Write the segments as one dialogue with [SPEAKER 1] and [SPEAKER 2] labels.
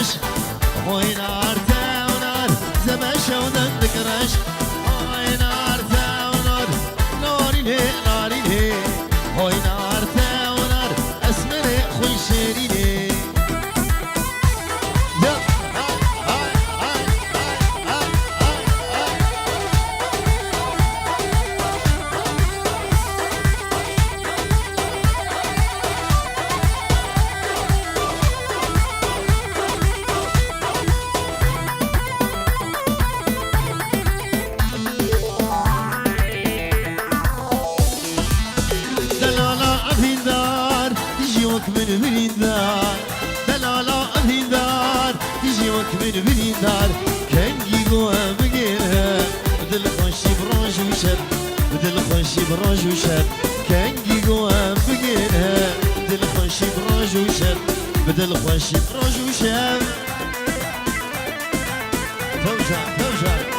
[SPEAKER 1] دكرش هوي نار تاونار زماشة ودن دكرش هوي نار تاونار ناري لي ناري لي هوي نار تاونار اسمري خوي شيري لي من بريندار دلالا أبيدار تيجي وك من بريندار كنجي جوا مجيرها بدل خشي برانج وشب بدل خشي برانج وشب كنجي جوا مجيرها بدل خشي برانج وشب بدل خشي برانج وشب فوجا فوجا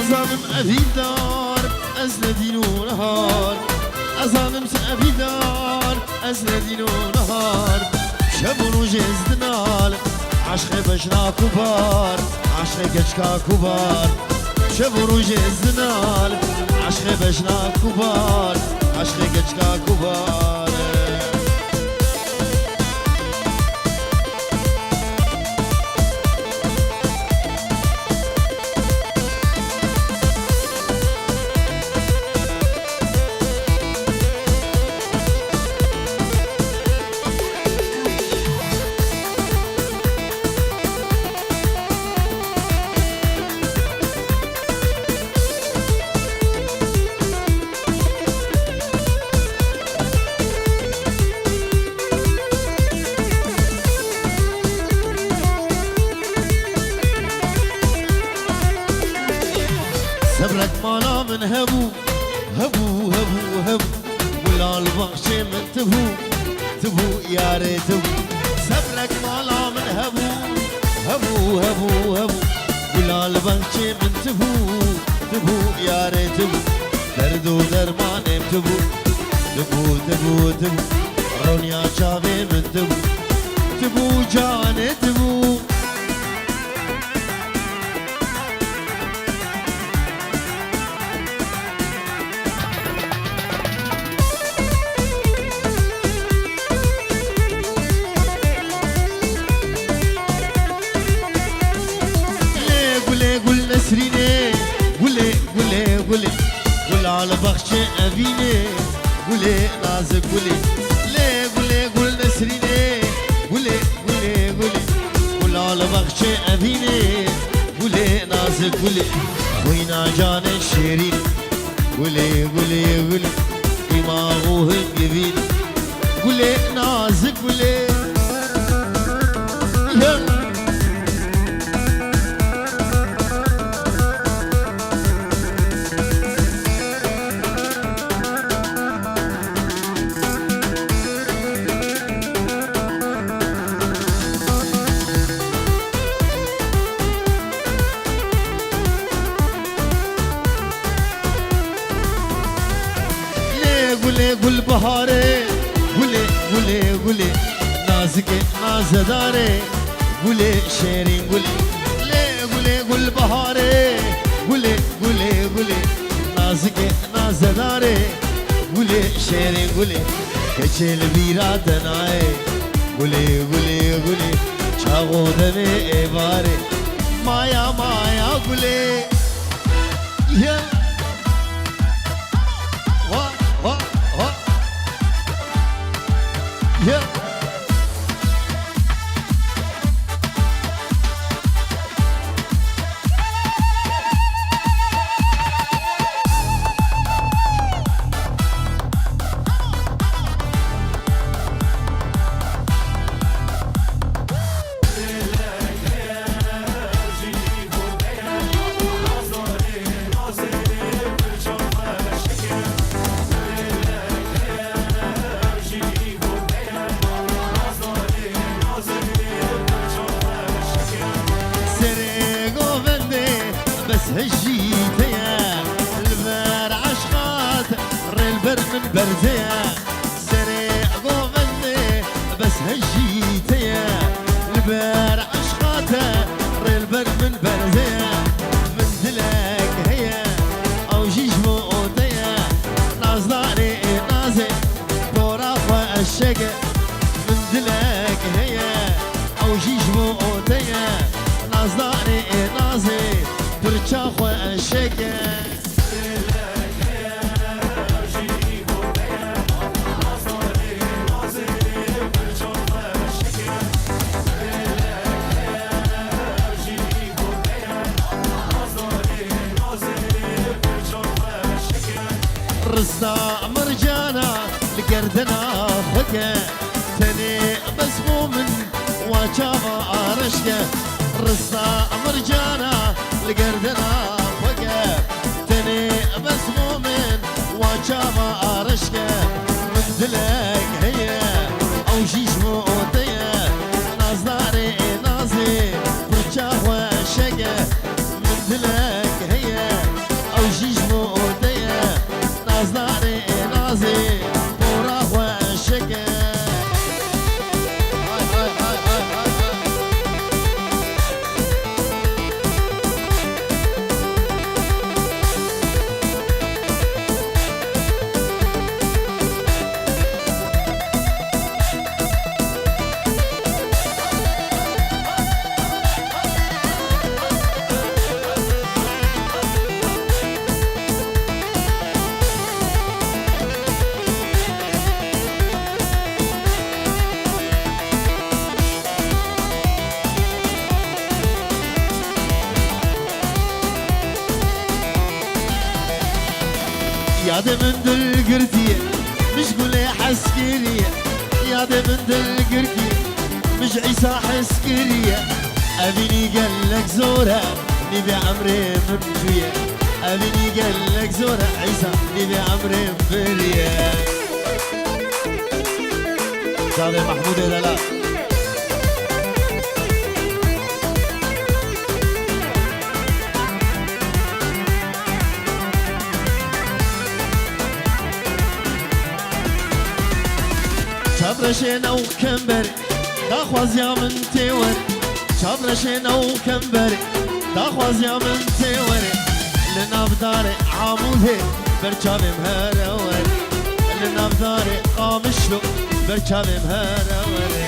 [SPEAKER 1] أظالم أبي دار أزندين ونهار أظالم أبي دار أزندين ونهار شب وجز دنال عشق بشنا كبار عشق كشكا كبار شب وجز دنال عشق بشنا كبار عشق كشكا كبار صبرك مالا من هبو هبو هبو هبو ولا البخشة من تبو تبو يا ريتو صبرك مالا من هبو هبو هبو هبو ولا البخشة من تبو تبو يا ريتو درد ودرمان تبو تبو تبو تبو رونيا شافي من تبو تبو جان تبو قول على بخشة أبيني قولي نازك قولي ليه قولي قول نسريني قولي قولي قولي قول على بخشة أبيني قولي نازك قولي خوينا جان الشيرين قولي قولي قولي دماغه الجبين قولي نازك قولي گله گل بهاره گله گله گله نازک نازداره گله شیرین گله گله گل بهاره گله گله گله نازک نازداره گله شیرین گله کچل بیرا دنای گله گله گله چاغو دمه ایواره مایا مایا گله من دلك هي او جيش بوتيا نازداري نازي برچاخ و اشکه رزا مرجانا لقردنا خكا تاني مسموم وشافا عرشكا رزا مرجانا لقردنا خكا تاني مسموم وشافا عرشكا من دلك هي او جيش موتيا نازداري نازي برشاخ وشكا من دلك هي او جيش موتيا نازداري نازي براخ وشكا ياد من دل قرتي مش قولي حسكرية ياد من دل قرتي مش عيسى حسكرية أبيني قالك زورة نبي عمري من فيا أبيني قالك زورة عيسى نبي عمري من فيا شاطر محمود دلال شابرشين او كمبري داخواز يا من تيوري شابرشين او كمبري داخواز يا من تيوري لنافداري عاموده برشامي مهروري لنافداري قامشلو برشامي مهروري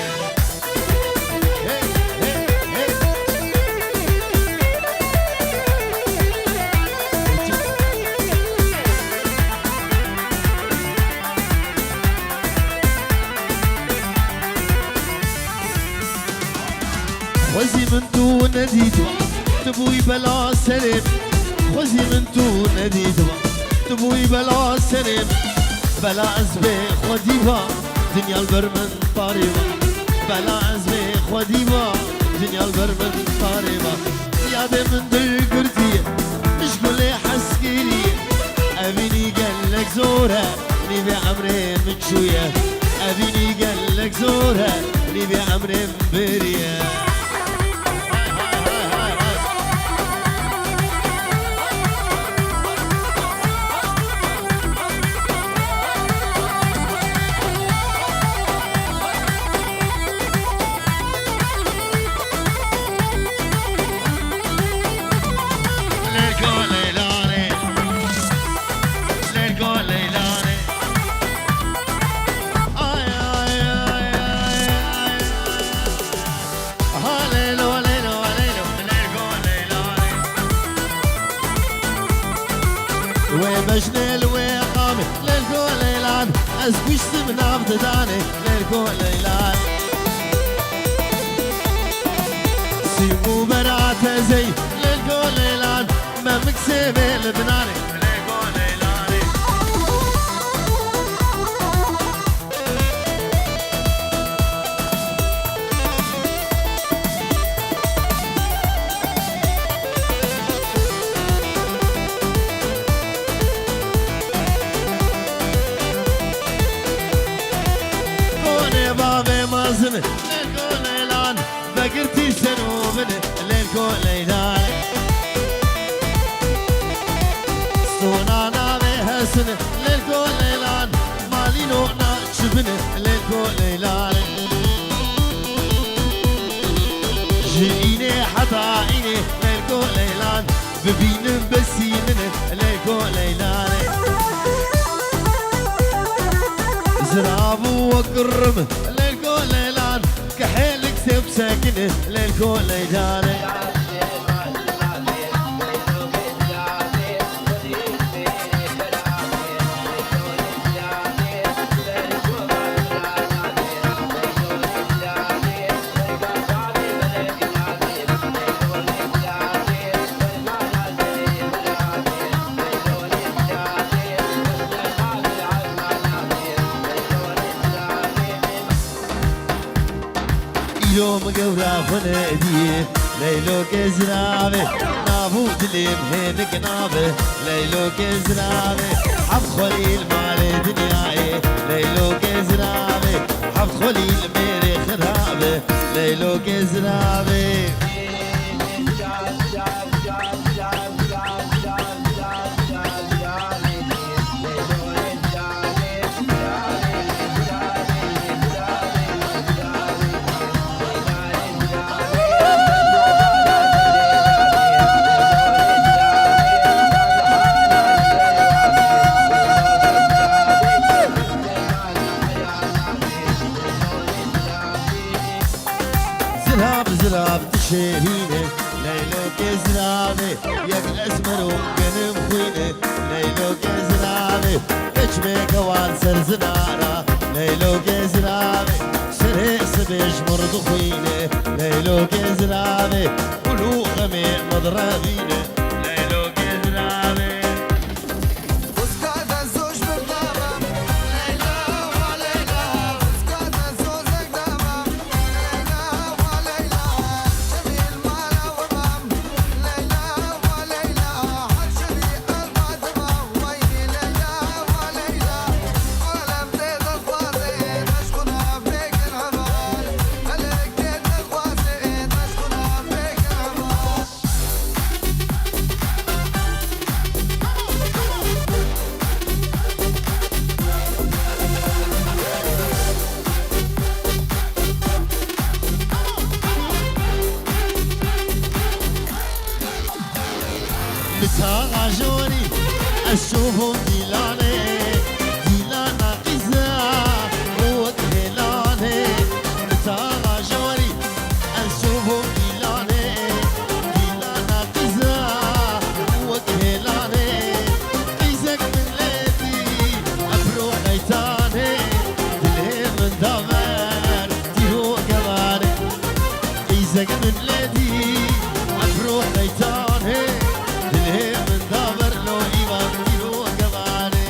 [SPEAKER 1] خوزي من دون نديدوا تبوي بلا سلم خوزي من دون نديدوا تبوي بلا سلم بلا عزبي خديبا دنيا البرمن طاربا بلا عزبي خديبا دنيا البرمن طاربا ياد من دل قرتي مش قولي حسكيري أبيني قالك زورة نبي عمري من شوية أبيني قالك زورة نبي عمري من بريا ومجني الوقامي للكل ليلان أزقوش من عبد داني للكل ليلان سيمو برات زي للكل ليلان ما مكسبي لبناني للكل ليلاني مازن للكل ليلان بقرتي سنوبن للكل ليلان صونانا بهسن للكل ليلان مالينو ناتشبن للكل ليلان جيني حتى عيني للكل ليلان ببين بسيمن للكل ليلان زرابو وقرم للكل دستي بسكنه للكل جاري يوم قورا فنادي ليلو كزرابي نابود لي مهين قنابي ليلو كزرابي حفظ خليل مال دنياي ليلو كزرابي حفظ خليل ميري خرابي ليلو كزرابي زراب تشهينه ليلو كزرابي ياك الاسمر ومقنم خوينه ليلو كزرابي كشمي كوان سر زنارة ليلو كزرابي سري سبيش مرض خوينه ليلو كزرابي ولو غمي مضربينه ليلو كزرابي بتاع جوري أشوفهم ديلاني ديلانا قزا وكهلاني بتاع جوري أشوفهم ديلاني ديلانا قزا وكهلاني قيزك من ليتي أبرو غيتاني دلهم من دمر ديرو قماني قيزك من ليتي أبرو غيتاني من دابر لو إيمان ديرو قباني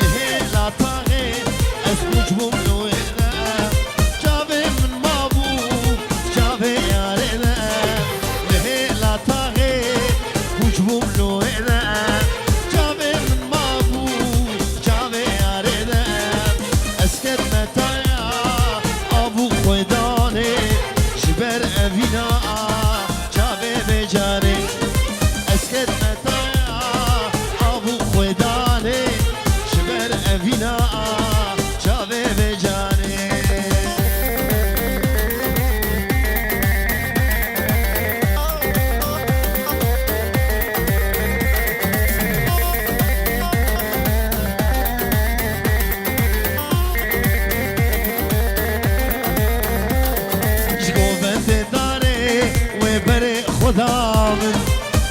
[SPEAKER 1] لهيلا طاغي اسمك بملوينا جابي من مابو جابي يا رينا طاغي وجبوا له هنا جابي من مابو جابي يا رينا اسكت متايا ابو خويداني جبر ابينا جابي بجاني اسكت متايا ابو خويداني جبر ابينا جابي بجاني خدا من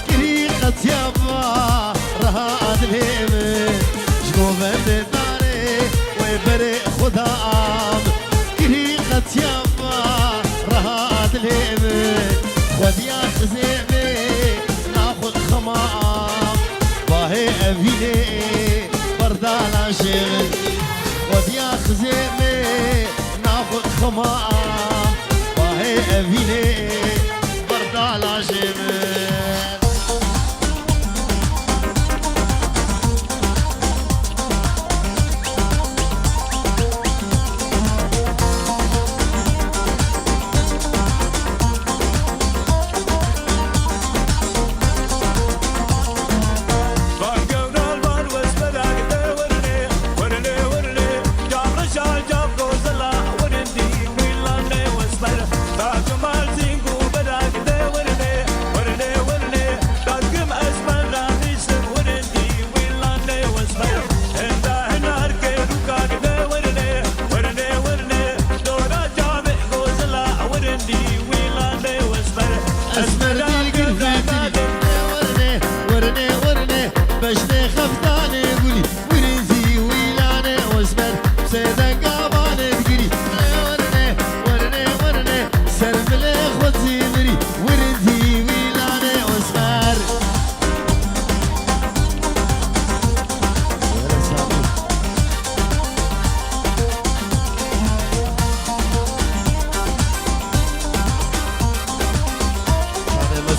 [SPEAKER 1] طريقة يابا رها أدلهم شكو بند داري ويبري خدا من طريقة يابا رها أدلهم خذ يا خزيمي ناخذ خمام باهي أبيني بردالا شغل خذ يا خزيمي ناخذ خمام باهي أبيني على جبل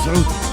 [SPEAKER 1] مسعود.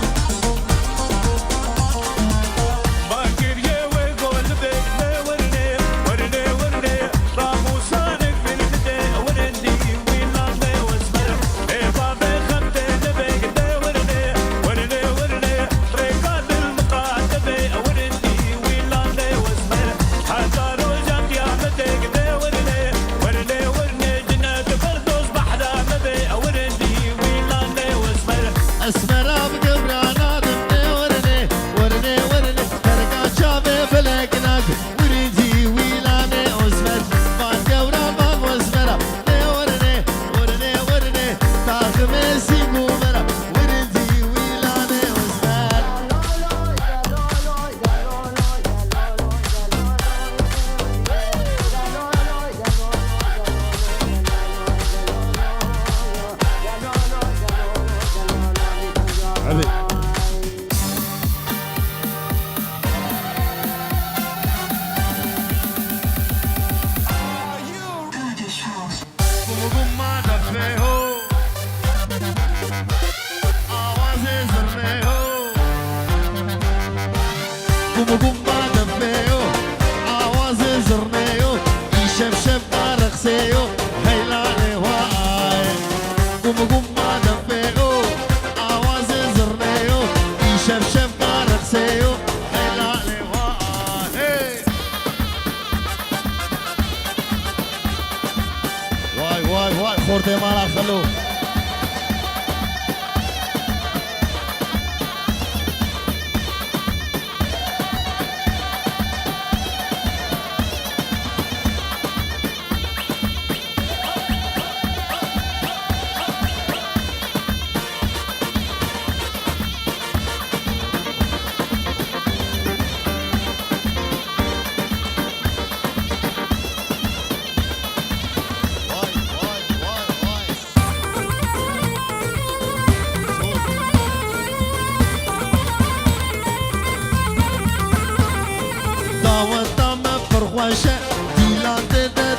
[SPEAKER 1] خورتي مالا خلو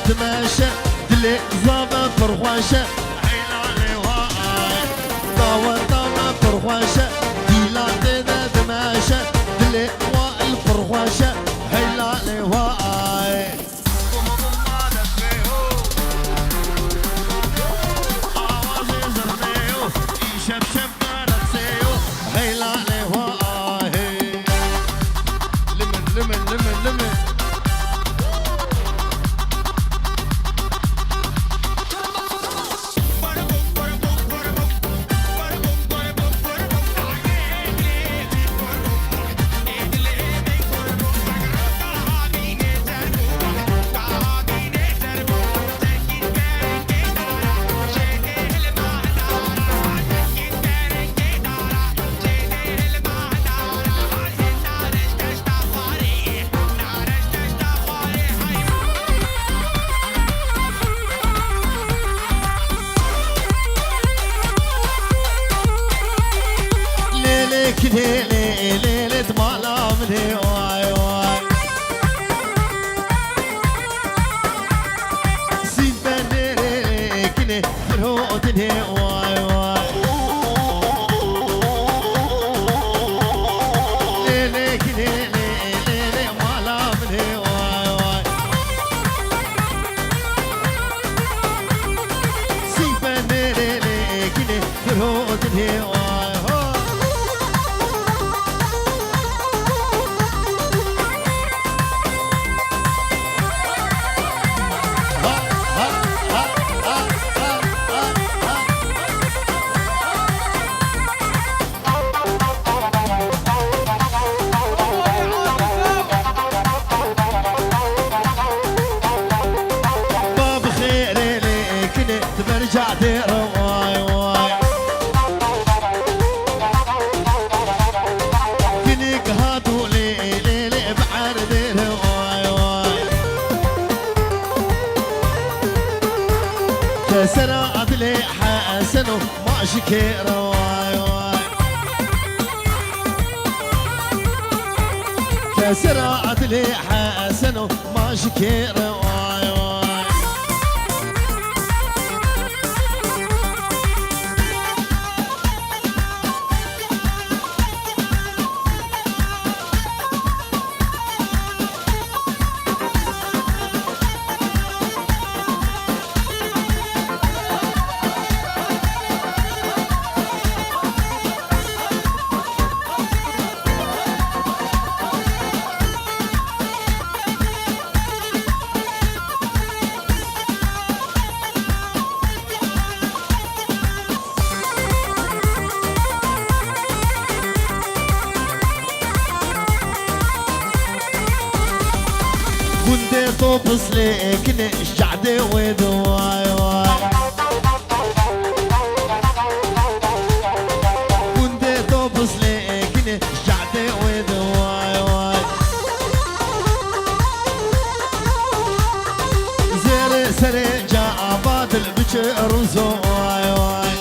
[SPEAKER 1] تماشى دلي زابا فرخواشة عيلاني واي داوة داوة فرخواشة ديلان دا تماشى دلي وائل فرخواشة عيلاني واي آوازي زرنيو يشب شب نرسيو عيلاني واي لمن لمن لمن لمن ليلة ليلة مالا مني واي واي سيد بني كني فرهوتني واي واي ليلة كني ليلة مالا مني واي واي سيد بني كني فرهوتني واي برجع دير واي واي كنيك هاتو لي لي لي بعر دير واي واي كسرات لي حسنو ما شكير واي واي كسرات لي حسنو ما شكير واي واي طوبس لكن الشعدة ودواي واي كنت طوبس لكن الشعدة ودواي واي زير سري جاء بادل بشعر وزواي واي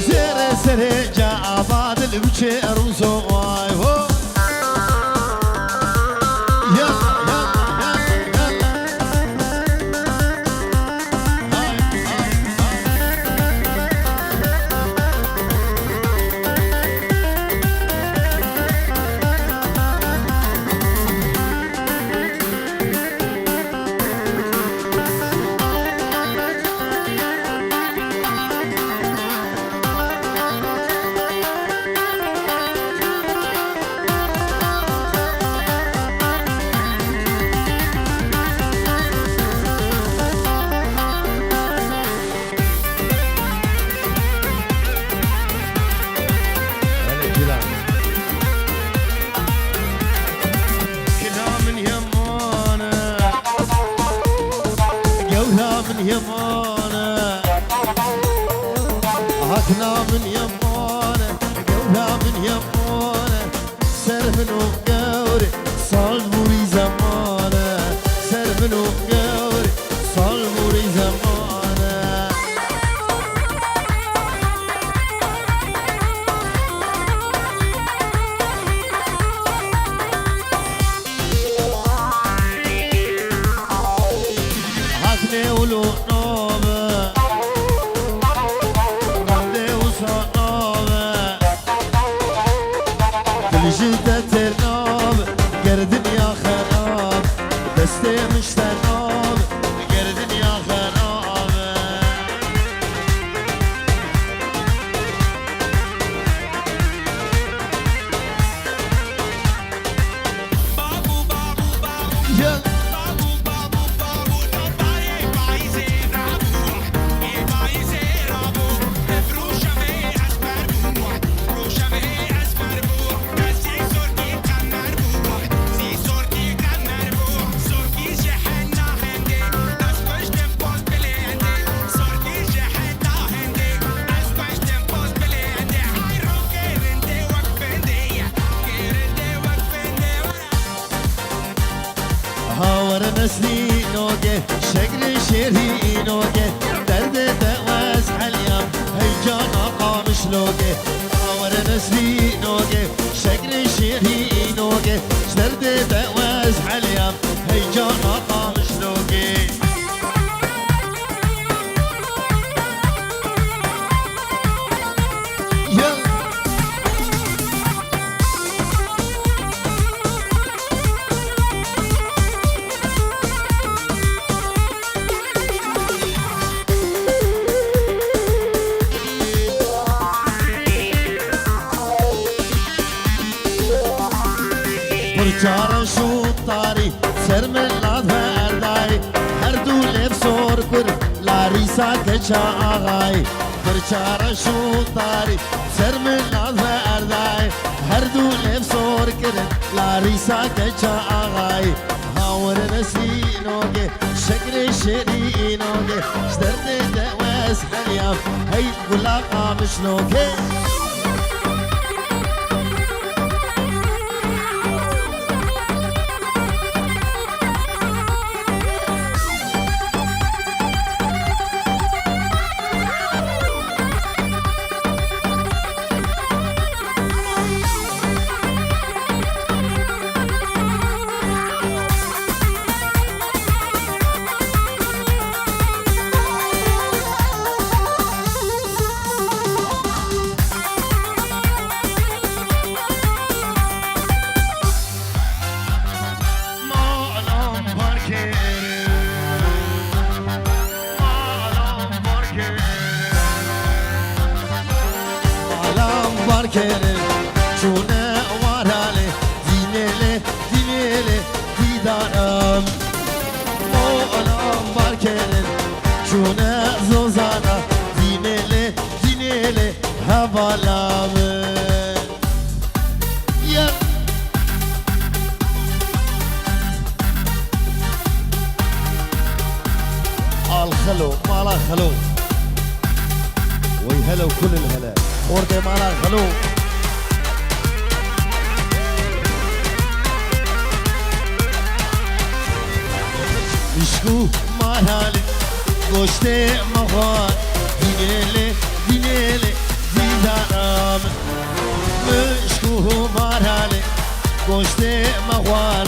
[SPEAKER 1] زير سري جاء بادل بشعر وزواي واي يمانه هاتنا من يمانه قولها من يمانه سرفن وقوري صال بوري زمانه سرفن وقوري صال بوري زمانه هاتني ولو جدة ترناب قردن يا خراب دستي مش تناب قردن يا خراب بابو بابو بابو يا بابو بابو بابو طبايا بايزي رابو ايه بايزي رابو فروشة بيه اسبر بو فروشة بيه اسبر بو هاور نسلی نوگه شکل شیری نوگه درد دواز حلیم هی جانا قامش لوگه هاور نسلی نوگه شکل شیری نوگه درد دواز حلیم هی جانا قامش لوگه پرچار شو تاری سر من لاد اردای هر دو لب سور کر لاری سا کچا آغای پرچار شو تاری سر من لاد اردای هر دو لب سور کر لاری سا کچا آغای هاور نسینوگه شکر شیرینوگه شدرد دواز حلیم هی گلا قامشنوگه Kerim çune varale dinele dinele didanım o anam var kerim çune zozana dinele dinele havalamı ya خلو مالا خلو وي هلا وكل الهلا وردي مالا خلو مشكو مالالي گوشت مخوان دینیلی دینیلی دیدارم مشکو مالالي گوشت مخوان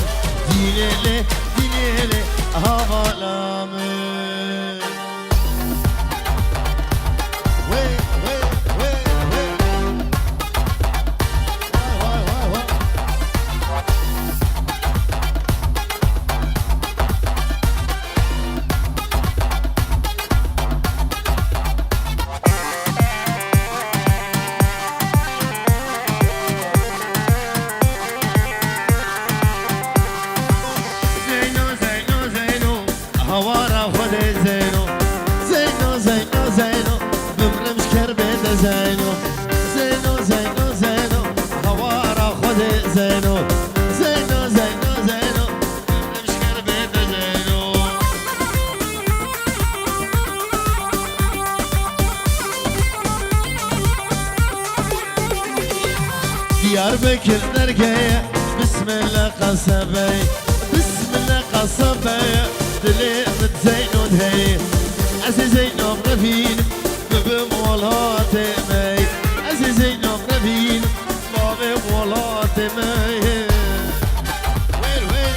[SPEAKER 1] دینیلی دینیلی هوالام هوارا خود زینو زینو زینو زینو بمرمش کربه زینو زینو زینو زینو هوارا خود زینو زینو زینو زینو بمرمش کربه زینو Diyarbakır nergeye Bismillah قصبي بسم الله قصبي دليم زينو دهي عزي زينو برفين بمولاتي مي عزي زينو برفين بمولاتي مي وين وين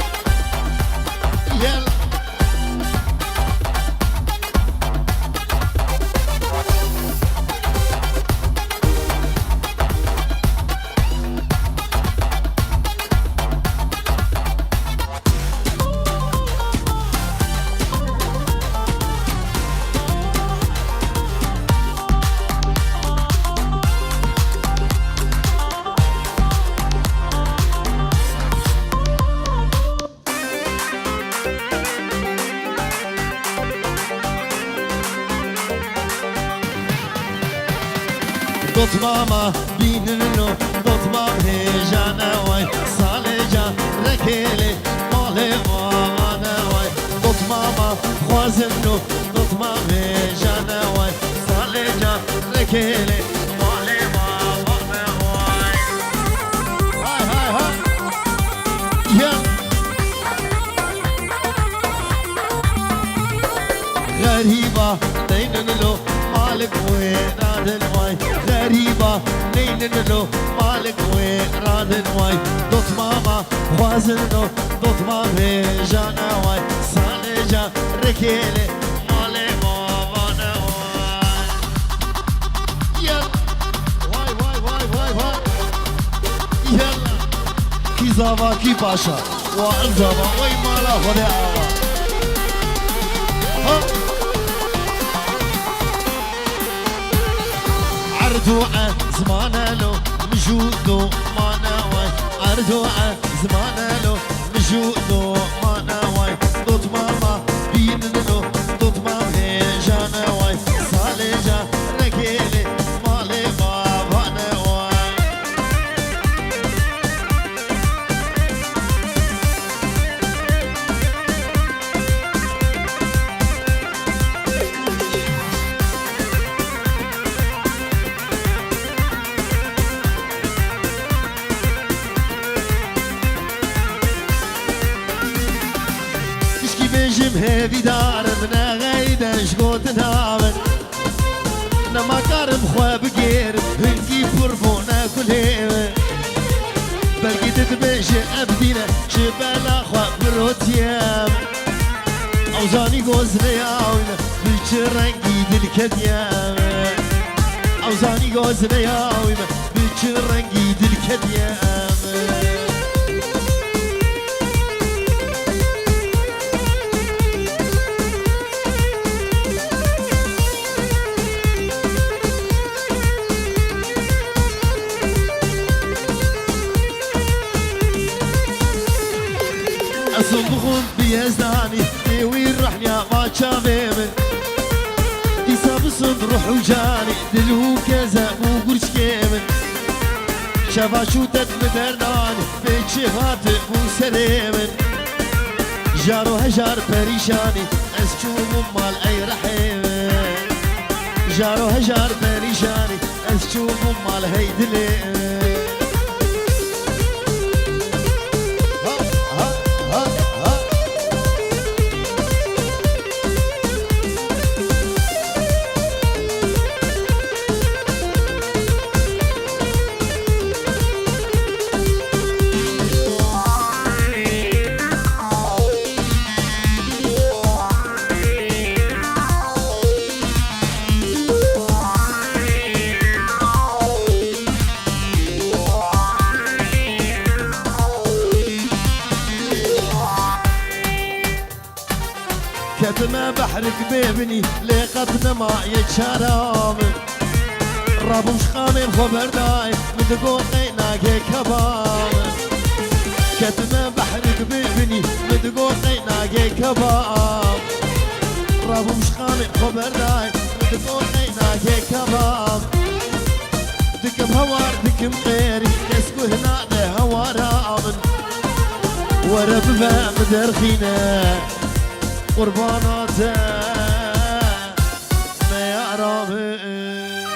[SPEAKER 1] يلا دوت ماما بیننو دوت مام هیجانه وای ساله جان رکیلی ماله مامانه وای دوت ماما خوازنو دوت مام هیجانه وای ساله جان رکیلی ماله مامانه وای های های های یا غریبا دیننلو مالك وين راد الواي غريبة نيننلو مالك وين راد الواي دوت ماما خوازنو دوت مامي جانا واي سالجا ركيلي مالي مامانا واي يلا واي واي واي واي واي يلا كي زافا كي باشا وانزافا وي مالا خدي آوا عردوعة زمانه لو مجودو ما نواي عردوعة زمانه لو مجودو ما نواي دوت ماما بيننو دوت مامي جانا واي صالجا ركيلي مالي بابا نواي بيجم هذي دار منا غايدة شقوت نعمل نما كارم خوا بقيرم هنكي فرفونا كل هيمة بلقي تتبيشي أبدينا شبالا خوا بروتيام أوزاني قوزنا ياوينا بيشرنقي دلكديام أوزاني قوزنا ياوينا بيشرنقي دلكديام صبغون بيزداني وين رحنا ما شاممن يساب صد روح وجاني دلو كذا وقرش كيمن شفا شو تدمدرناني بيتشهات وسليمن جارو هجار بريشاني اسجوم مال اي رحيم جارو هجار بريشاني اسجوم مال هيدلي كتما بحرك بيبني لقتنا ما يتشرام رابوش خامل خبرداي مدقوقي ناقي كبام كتما بحرك بيبني مدقوقي ناقي كبام رابوش خامل خبرداي مدقوقي ناقي كبام دكم هوار دكم غيري كسكو هنا ده هوارا آمن ورب مدرخينا قرباناته ما يعرفين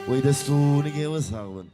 [SPEAKER 1] ويدستوني وسهون